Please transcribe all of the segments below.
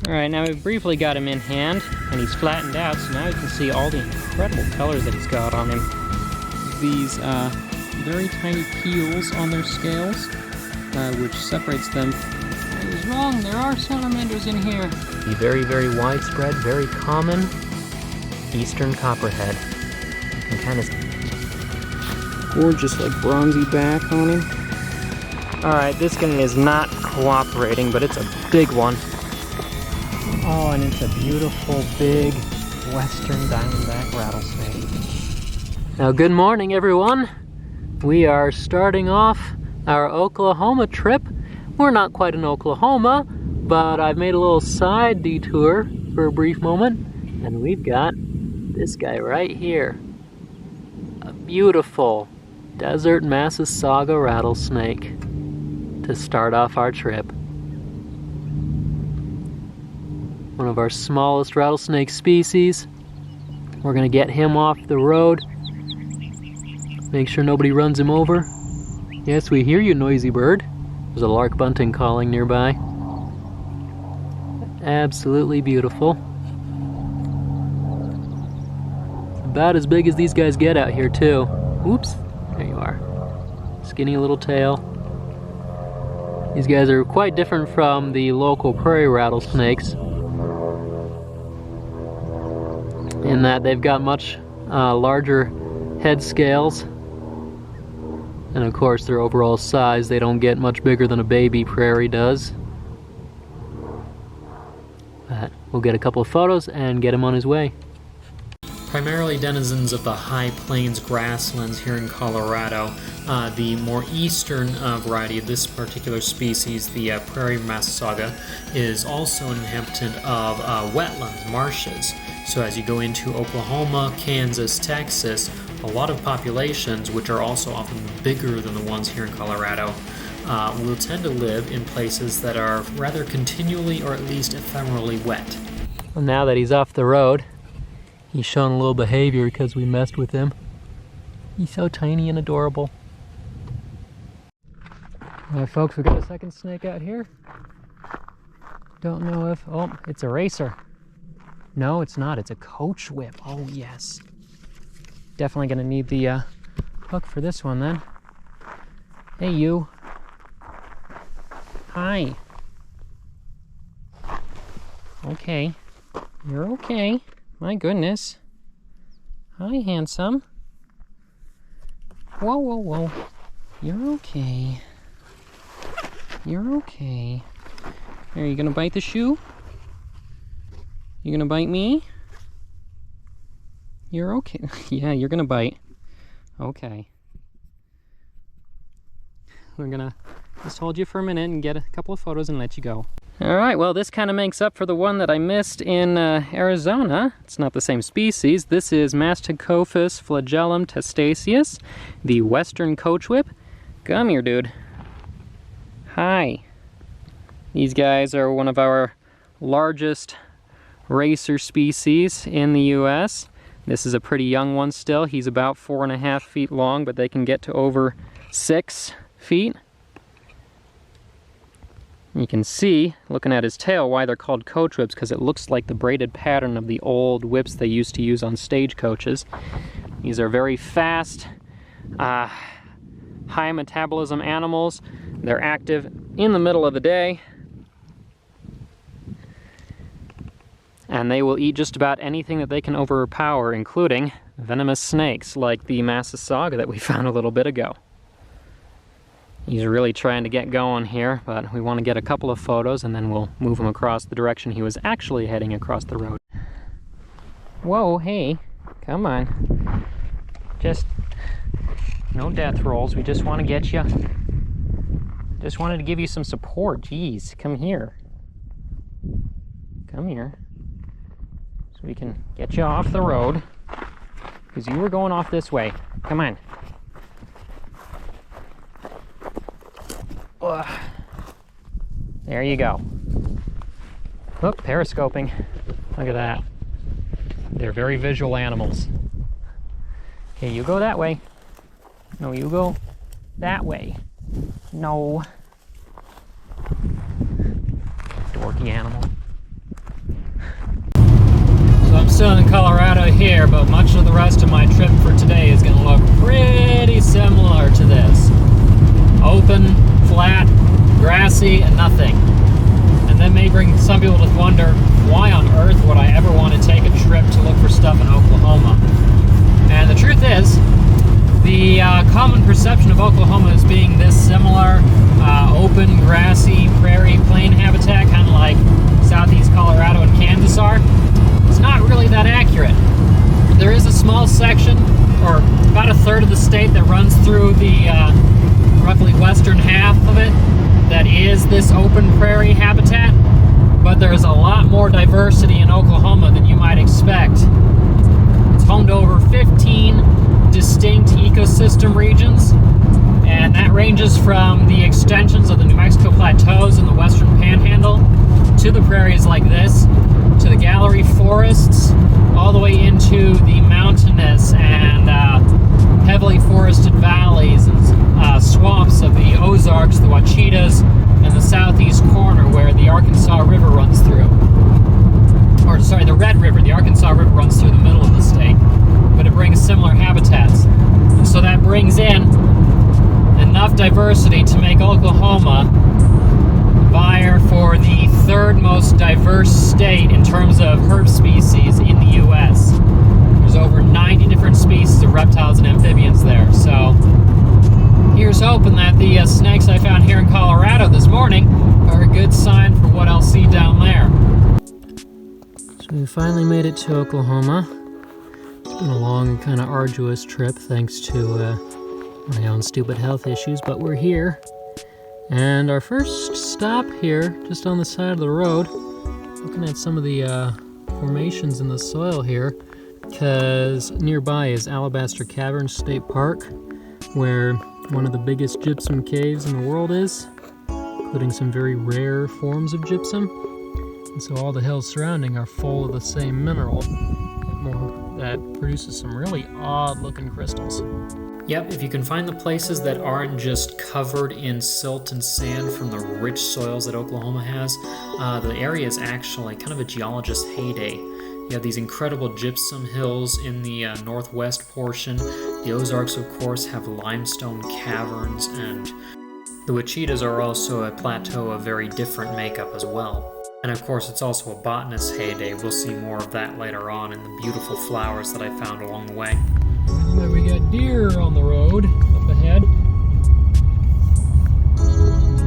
Alright, now we've briefly got him in hand, and he's flattened out, so now you can see all the incredible colors that he's got on him. These very tiny peels on their scales, which separates them. I was wrong, there are salamanders in here. The very, very widespread, very common eastern copperhead. You can kind of... gorgeous, like, bronzy back on him. Alright, this guy is not cooperating, but it's a big one. Oh, and it's a beautiful, big, western diamondback rattlesnake. Now, good morning, everyone. We are starting off our Oklahoma trip. We're not quite in Oklahoma, but I've made a little side detour for a brief moment, and we've got this guy right here. A beautiful desert Massasauga rattlesnake to start off our trip. One of our smallest rattlesnake species. We're gonna get him off the road. Make sure nobody runs him over. Yes, we hear you, noisy bird. There's a lark bunting calling nearby. Absolutely beautiful. About as big as these guys get out here too. Oops, there you are. Skinny little tail. These guys are quite different from the local prairie rattlesnakes in that they've got much larger head scales, and of course their overall size, they don't get much bigger than a baby prairie does. But we'll get a couple of photos and get him on his way. Primarily denizens of the high plains grasslands here in Colorado. The more eastern variety of this particular species, the prairie Massasauga, is also an inhabitant of wetlands, marshes. So as you go into Oklahoma, Kansas, Texas, a lot of populations, which are also often bigger than the ones here in Colorado, will tend to live in places that are rather continually or at least ephemerally wet. Well, now that he's off the road, he's showing a little behavior because we messed with him. He's so tiny and adorable. Alright folks, we got a second snake out here. Don't know if... oh, it's a racer. No, it's not. It's a coach whip. Oh, yes. Definitely gonna need the hook for this one then. Hey, you. Hi. Okay. You're okay. My goodness. Hi, handsome. Whoa, whoa, whoa. You're okay. You're okay. Are you gonna bite the shoe? You gonna bite me? You're okay. Yeah, you're gonna bite. Okay. We're gonna just hold you for a minute and get a couple of photos and let you go. Alright, well this kind of makes up for the one that I missed in Arizona. It's not the same species. This is Masticophis flagellum testaceus, the western coach whip. Come here, dude. Hi. These guys are one of our largest racer species in the US. This is a pretty young one still. He's about 4.5 feet long, but they can get to over 6 feet. You can see, looking at his tail, why they're called coach whips, because it looks like the braided pattern of the old whips they used to use on stagecoaches. These are very fast, high metabolism animals. They're active in the middle of the day, and they will eat just about anything that they can overpower, including venomous snakes like the Massasauga that we found a little bit ago. He's really trying to get going here, but we want to get a couple of photos and then we'll move him across the direction he was actually heading across the road. Whoa, hey, come on. Just no death rolls. We just want to get you. Just wanted to give you some support. Jeez, come here. Come here. So we can get you off the road. Because you were going off this way. Come on. Ugh. There you go. Oop, periscoping. Look at that. They're very visual animals. Okay, you go that way. No, you go that way. No. Dorky animal. Southern Colorado here, but much of the rest of my trip for today is going to look pretty similar to this. Open, flat, grassy, and nothing. And that may bring some people to wonder, why on earth would I ever want to take a trip to look for stuff in Oklahoma? And the truth is, the common perception of Oklahoma as being this similar open, grassy, prairie, plain habitat, kind of like southeast Colorado and Kansas are, it's not really that accurate. There is a small section, or about a third of the state, that runs through the roughly western half of it that is this open prairie habitat, but there's a lot more diversity in Oklahoma than you might expect. It's home to over 15 distinct ecosystem regions, and that ranges from the extensions of the New Mexico plateaus in the western panhandle to the prairies like this, to the gallery forests, all the way into the mountainous and heavily forested valleys and swamps of the Ozarks, the Ouachitas, and the southeast corner where the Arkansas River runs through. Or sorry, the Red River. The Arkansas River runs through the middle of the state, but it brings similar habitats. And so that brings in enough diversity to make Oklahoma vie for the third most diverse state in terms of herb species in the U.S. There's over 90 different species of reptiles and amphibians there. So here's hoping that the snakes I found here in Colorado this morning are a good sign for what I'll see down there. So we finally made it to Oklahoma. It's been a long and kind of arduous trip thanks to my own stupid health issues, but we're here. And our first stop here, just on the side of the road, looking at some of the formations in the soil here, because nearby is Alabaster Caverns State Park, where one of the biggest gypsum caves in the world is, including some very rare forms of gypsum. And so all the hills surrounding are full of the same mineral that produces some really odd-looking crystals. Yep, if you can find the places that aren't just covered in silt and sand from the rich soils that Oklahoma has, the area is actually kind of a geologist's heyday. You have these incredible gypsum hills in the northwest portion. The Ozarks, of course, have limestone caverns, and the Ouachitas are also a plateau of very different makeup as well. And of course, it's also a botanist's heyday. We'll see more of that later on in the beautiful flowers that I found along the way. There we got deer on the road up ahead.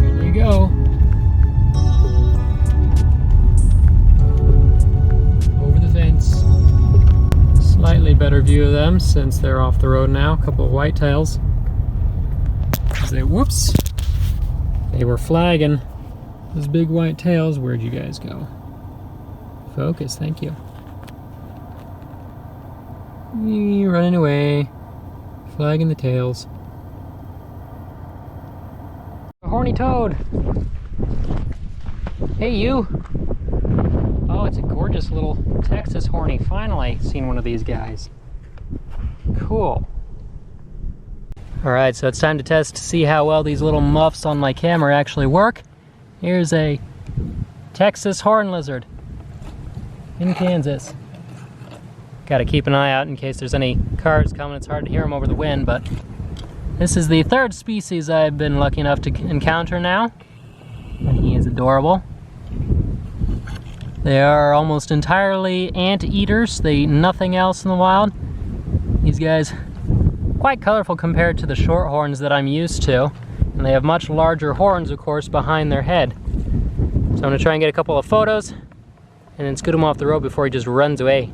There you go. Over the fence. Slightly better view of them since they're off the road now. A couple of whitetails. Whoops! They were flagging. Those big white tails. Where'd you guys go? Focus, thank you. Running away, flagging the tails. A horny toad. Hey, you. Oh, it's a gorgeous little Texas horny. Finally seen one of these guys. Cool. All right, so it's time to test to see how well these little muffs on my camera actually work. Here's a Texas horn lizard in Kansas. Got to keep an eye out in case there's any cars coming. It's hard to hear them over the wind, but this is the third species I've been lucky enough to encounter now, and he is adorable. They are almost entirely anteaters. They eat nothing else in the wild. These guys, quite colorful compared to the shorthorns that I'm used to, and they have much larger horns, of course, behind their head. So I'm going to try and get a couple of photos and then scoot him off the road before he just runs away.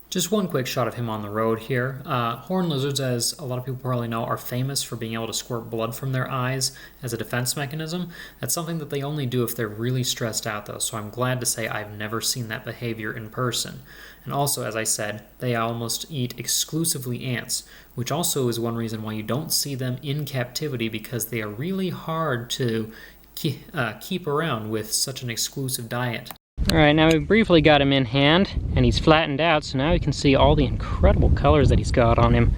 Just one quick shot of him on the road here. Horned lizards, as a lot of people probably know, are famous for being able to squirt blood from their eyes as a defense mechanism. That's something that they only do if they're really stressed out, though, so I'm glad to say I've never seen that behavior in person. And also, as I said, they almost eat exclusively ants, which also is one reason why you don't see them in captivity, because they are really hard to keep around with such an exclusive diet. Alright, now we've briefly got him in hand, and he's flattened out, so now you can see all the incredible colors that he's got on him.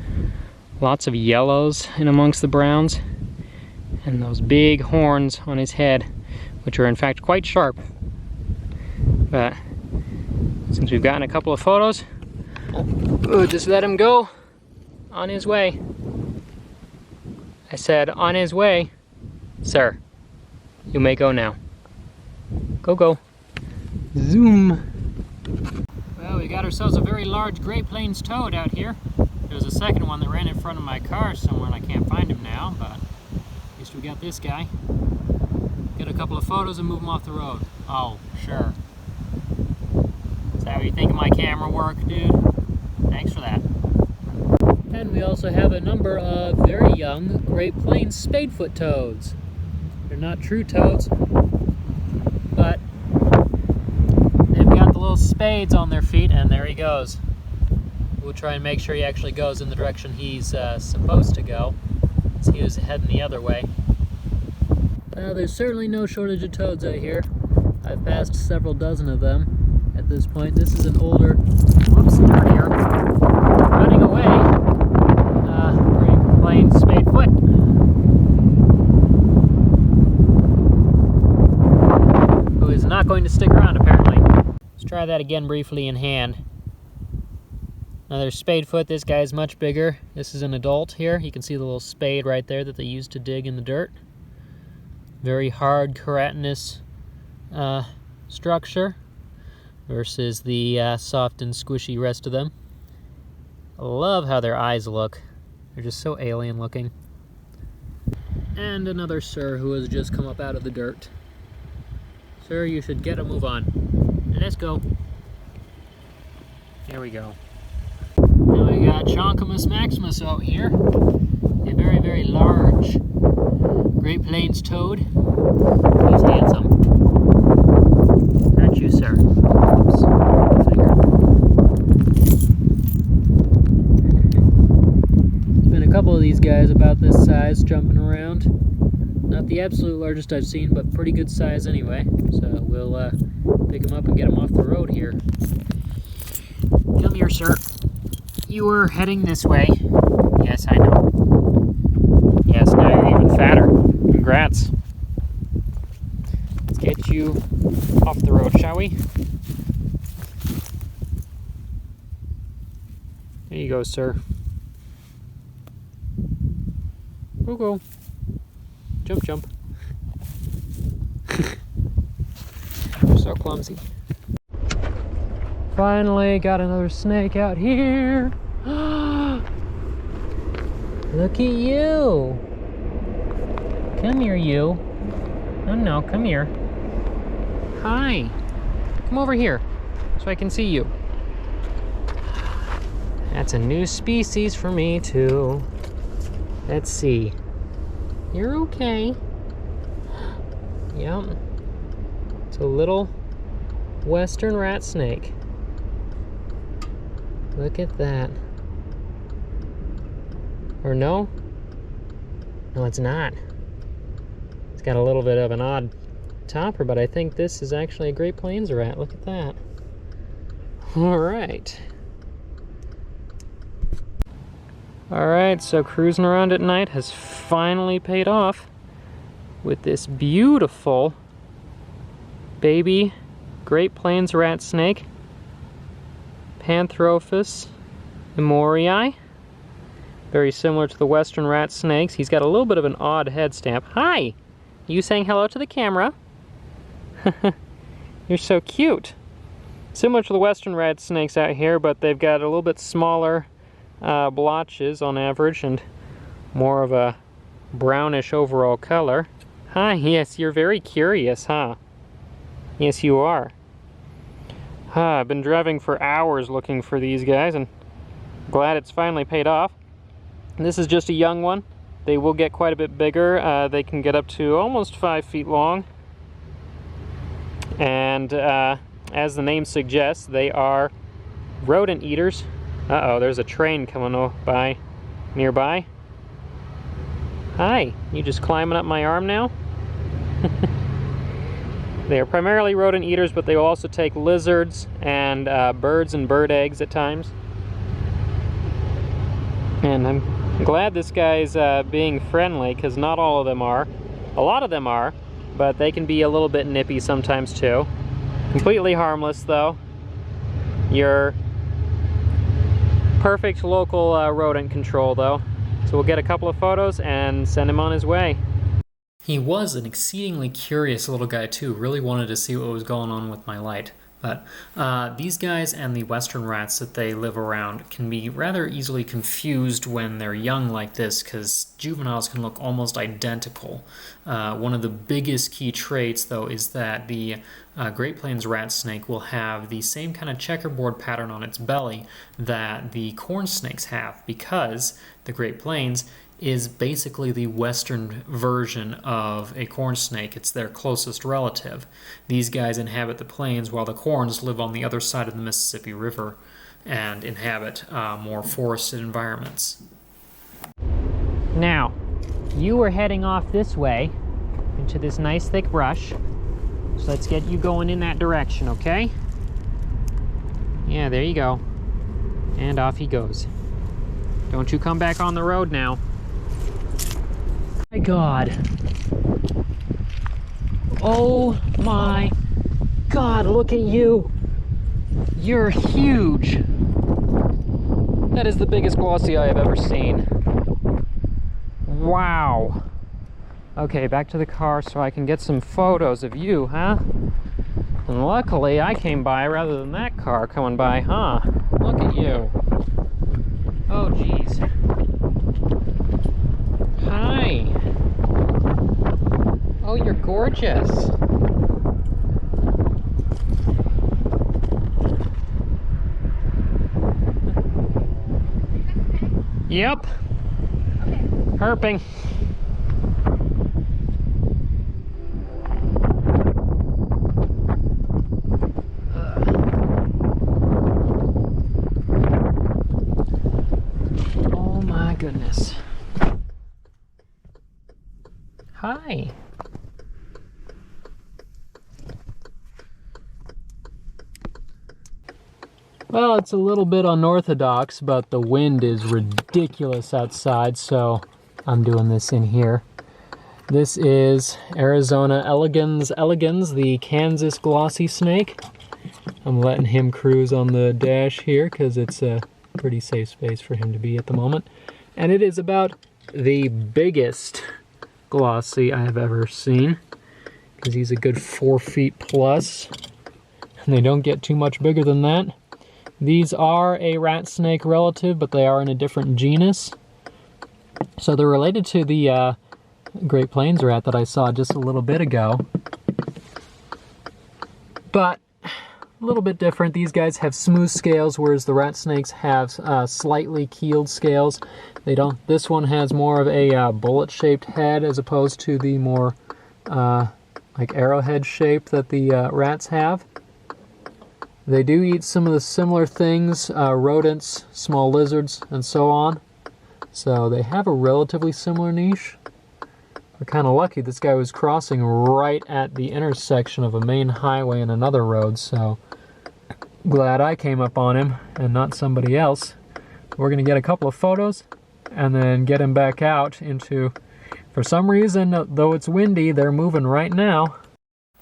Lots of yellows in amongst the browns, and those big horns on his head, which are in fact quite sharp. But Since we've gotten a couple of photos, we'll just let him go on his way. I said on his way. Sir, you may go now. Go, go. Zoom. Well, we got ourselves a very large Great Plains toad out here. There's a second one that ran in front of my car somewhere and I can't find him now, but at least we got this guy. Get a couple of photos and move him off the road. Oh, sure. Is that what you think of my camera work, dude? Thanks for that. And we also have a number of very young Great Plains spadefoot toads. They're not true toads, but they've got the little spades on their feet, and there he goes. We'll try and make sure he actually goes in the direction he's supposed to go, as he was heading the other way. Well, there's certainly no shortage of toads out here. I've passed several dozen of them at this point. This is an older, whoops, there here, running away, Great Plains spadefoot. Who is not going to stick around, apparently. Let's try that again briefly in hand. Another spadefoot. This guy's much bigger. This is an adult here. You can see the little spade right there that they used to dig in the dirt. Very hard, keratinous structure versus the soft and squishy rest of them. I love how their eyes look. They're just so alien looking. And another sir who has just come up out of the dirt. Sir, you should get a move on. Let's go. Here we go. Now we got Chonkamus maximus out here. A very, very large Great Plains toad. He's handsome. Aren't you, sir? Oops. Finger. There's been a couple of these guys about this size jumping around. Not the absolute largest I've seen, but pretty good size anyway. So we'll pick him up and get him off the road here. Come here, sir. You were heading this way. Yes, I know. Yes, now you're even fatter. Congrats. Let's get you off the road, shall we? There you go, sir. Go, go. Jump, jump. You're so clumsy. Finally got another snake out here. Look at you. Come here, you. Oh no, come here. Hi. Come over here so I can see you. That's a new species for me too. Let's see. You're okay. Yep. It's a little western rat snake. Look at that. Or no? No, it's not. It's got a little bit of an odd topper, but I think this is actually a Great Plains rat. Look at that. Alright. Alright, so cruising around at night has finally paid off with this beautiful baby Great Plains rat snake. Panthrophis emorii. Very similar to the western rat snakes. He's got a little bit of an odd head stamp. Hi! You saying hello to the camera? You're so cute. Similar to the western rat snakes out here, but they've got a little bit smaller blotches on average and more of a brownish overall color. Hi, yes, you're very curious, huh? Yes, you are. I've been driving for hours looking for these guys, and glad it's finally paid off. This is just a young one. They will get quite a bit bigger. They can get up to almost 5 feet long. And as the name suggests, they are rodent eaters. Uh-oh, there's a train coming by nearby. Hi, you just climbing up my arm now? They are primarily rodent eaters, but they will also take lizards and birds and bird eggs at times. And I'm glad this guy's being friendly, because not all of them are. A lot of them are, but they can be a little bit nippy sometimes too. Completely harmless though. You're perfect local rodent control though. So we'll get a couple of photos and send him on his way. He was an exceedingly curious little guy too, really wanted to see what was going on with my light. But these guys and the western rats that they live around can be rather easily confused when they're young like this, because juveniles can look almost identical. One of the biggest key traits, though, is that the Great Plains rat snake will have the same kind of checkerboard pattern on its belly that the corn snakes have, because the Great Plains is basically the western version of a corn snake. It's their closest relative. These guys inhabit the plains while the corns live on the other side of the Mississippi River and inhabit more forested environments. Now, you were heading off this way into this nice thick brush. So let's get you going in that direction, okay? Yeah, there you go. And off he goes. Don't you come back on the road now. My God. Oh my God, look at you. You're huge. That is the biggest glossy I have ever seen. Wow. Okay, back to the car so I can get some photos of you, huh? And luckily I came by rather than that car coming by, huh? Look at you. Oh, geez. Hi. Oh, you're gorgeous. Yep. Herping. Oh my goodness. Hi. Well, it's a little bit unorthodox, but the wind is ridiculous outside, so I'm doing this in here. This is Arizona elegans, the Kansas glossy snake. I'm letting him cruise on the dash here because it's a pretty safe space for him to be at the moment. And it is about the biggest glossy I have ever seen, because he's a good 4 feet plus, and they don't get too much bigger than that. These are a rat snake relative, but they are in a different genus. So they're related to the Great Plains rat that I saw just a little bit ago, but a little bit different. These guys have smooth scales, whereas the rat snakes have slightly keeled scales. They don't. This one has more of a bullet-shaped head as opposed to the more like arrowhead shape that the rats have. They do eat some of the similar things, rodents, small lizards, and so on. So they have a relatively similar niche. We're kind of lucky this guy was crossing right at the intersection of a main highway and another road, so glad I came up on him and not somebody else. We're going to get a couple of photos and then get him back out into, for some reason, though it's windy, they're moving right now.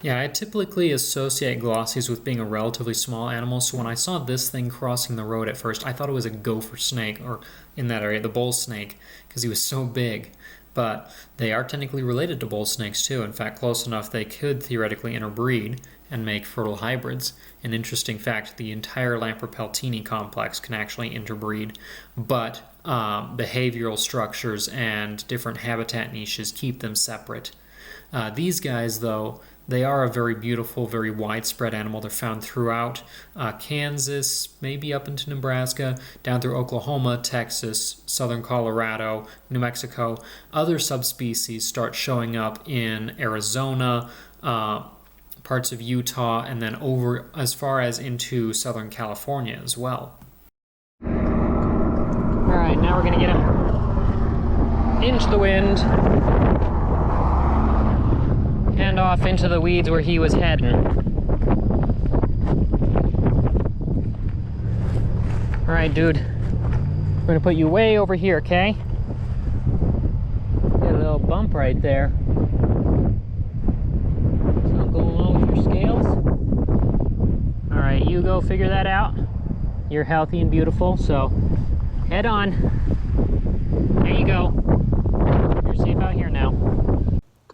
Yeah, I typically associate glossies with being a relatively small animal, so when I saw this thing crossing the road at first, I thought it was a gopher snake, or in that area, the bull snake, because he was so big. But they are technically related to bull snakes too. In fact, close enough they could theoretically interbreed and make fertile hybrids. An interesting fact, the entire Lamprey-Peltini complex can actually interbreed, but behavioral structures and different habitat niches keep them separate. These guys, though, they are a very beautiful, very widespread animal. They're found throughout Kansas, maybe up into Nebraska, down through Oklahoma, Texas, southern Colorado, New Mexico. Other subspecies start showing up in Arizona, parts of Utah, and then over as far as into southern California as well. All right, now we're going to get him into the wind and off into the weeds where he was heading. All right, dude. We're gonna put you way over here, okay? Get a little bump right there. Something going on with your scales? All right, you go figure that out. You're healthy and beautiful, so head on. There you go. You're safe out here now.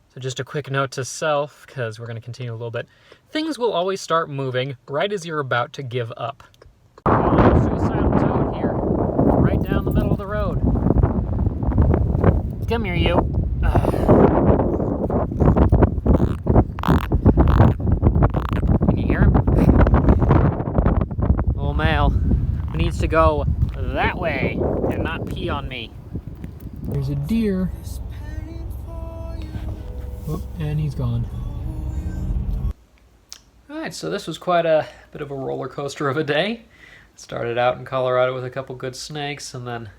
So just a quick note to self, because we're going to continue a little bit. Things will always start moving right as you're about to give up. Suicidal toad here, right down the middle of the road. Come here, you. Can you hear him? Little male who needs to go that way and not pee on me. There's a deer. Oh, and he's gone. Alright, so this was quite a bit of a roller coaster of a day. Started out in Colorado with a couple good snakes and then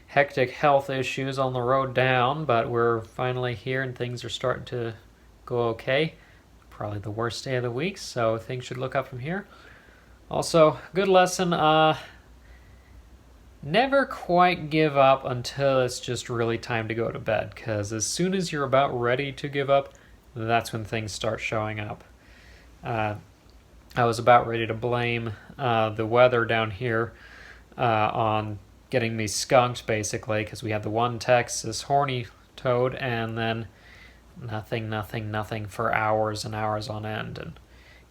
hectic health issues on the road down, but we're finally here and things are starting to go okay. Probably the worst day of the week, so things should look up from here. Also, good lesson, never quite give up until it's just really time to go to bed, because as soon as you're about ready to give up, that's when things start showing up. I was about ready to blame the weather down here on getting me skunked, basically, because we had the one Texas horny toad and then nothing for hours and hours on end. And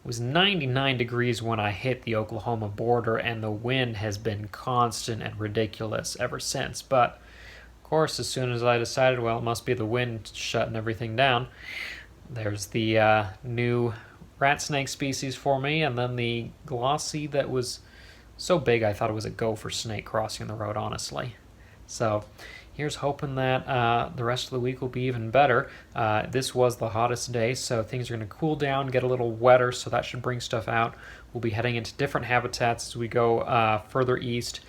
it was 99 degrees when I hit the Oklahoma border, and the wind has been constant and ridiculous ever since. But of course, as soon as I decided, well, it must be the wind shutting everything down, there's the new ratsnake species for me, and then the glossy that was so big I thought it was a gopher snake crossing the road, honestly. So here's hoping that the rest of the week will be even better. This was the hottest day, so things are going to cool down, get a little wetter, so that should bring stuff out. We'll be heading into different habitats as we go further east,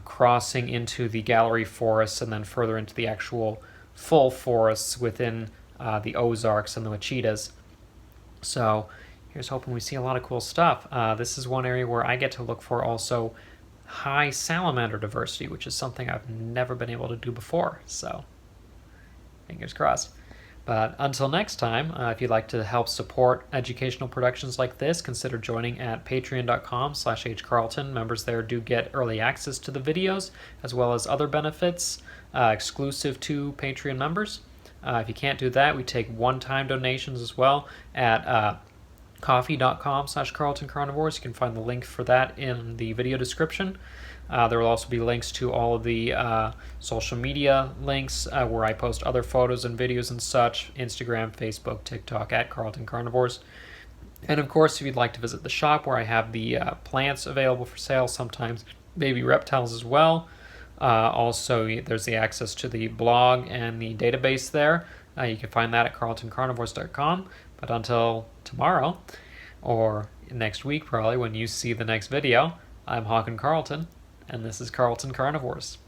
crossing into the gallery forests and then further into the actual full forests within the Ozarks and the Wichitas. So here's hoping we see a lot of cool stuff. This is one area where I get to look for also high salamander diversity, which is something I've never been able to do before. So fingers crossed. But until next time, if you'd like to help support educational productions like this, consider joining at patreon.com/hcarlton. Members there do get early access to the videos, as well as other benefits exclusive to Patreon members. If you can't do that, we take one-time donations as well at coffee.com/carltoncarnivores. You can find the link for that in the video description. There will also be links to all of the social media links where I post other photos and videos and such, Instagram, Facebook, TikTok, at Carlton Carnivores. And of course, if you'd like to visit the shop where I have the plants available for sale, sometimes baby reptiles as well. Also, there's the access to the blog and the database there. You can find that at carltoncarnivores.com. But until tomorrow, or next week probably when you see the next video, I'm Hawken Carlton, and this is Carlton Carnivores.